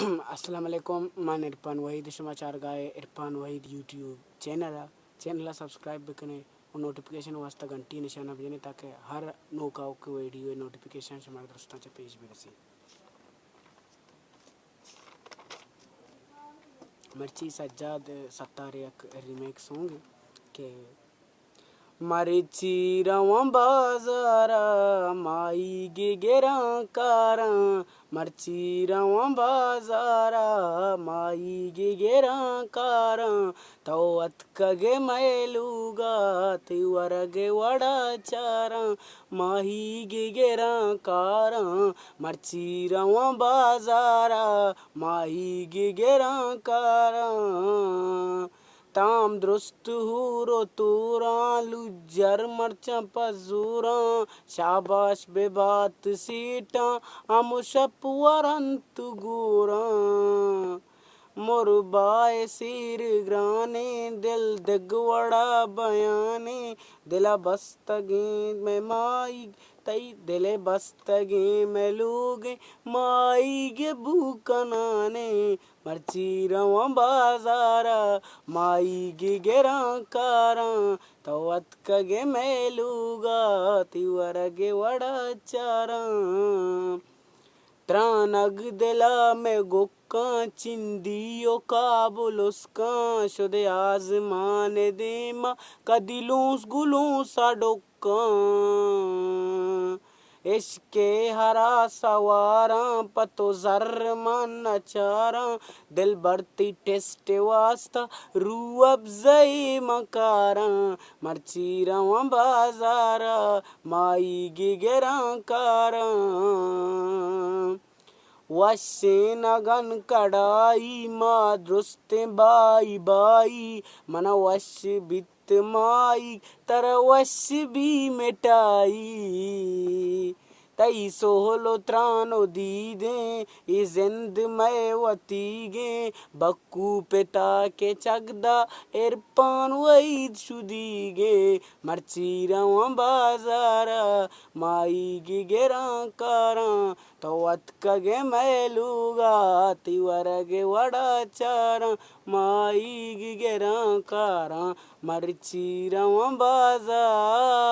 अस्सलाम वालेकुम मैं इरफान वहीद समाचार गाए Irfan Waheed YouTube channel subscribe बकने और नोटिफिकेशन वास्ता घंटी निशाना बजने ताकि हर नौका की वीडियो नोटिफिकेशन से हमारे दोस्तों से पेज भी रसी मर्ची सज्जाद सत्तार एक रीमेक सॉन्ग के मरची रवा बाजारा माई गे गेरा कारा मरची रवा बाजारा माई गे गेरा कारा तो अतकगे मैलूगा तिवरगे वड़ा चारा माही गे गेरा कारा मरची रवा बाजारा माही गे गेरा कारा ताम दुरुस्त हूरो तूरा लुजर मर्चा पजूरा शाबाश बेबात सीटा आमुशप वरंत गुरा मुरबाए सिर ग्राने दिल दिगवड़ा बयाने दिला बस्तगी में माई तई दिले बस्तगी में लूगे माई गे भूकनाने मर्ची रवा बाजारा माई गे गेरा कारा तवत कगे मेलूगा तिवर गे वड़ा चारा त्रानग दिला में गुक्का चिंदियो काबुलुस्का शुदे आजमान देमा कदिलूस गुलूस डोक्का इश्के हरा सवारा पतो जर मन चारा दिल बरती टेस्ट वास्ता रू अफजई मकारा मर्ची रवा बाजारा माई गे गेरा कारा वशे नगन कड़ाई माँ दुरुस्ते बाई बाई मना वश बित माई तर वश भी मिटाई तई सोहलो त्रानो दीदे ये जिंद में वतीगे बक्कू पिता के चगदा इरफान वहीद शुदीगे मर्ची रवा बाजारा माई गे गेरा कारा तो अतकगे मैलूगा तिवर गे वड़ा चारा माई गे गेरा कारा मर्ची रवा बाजारा।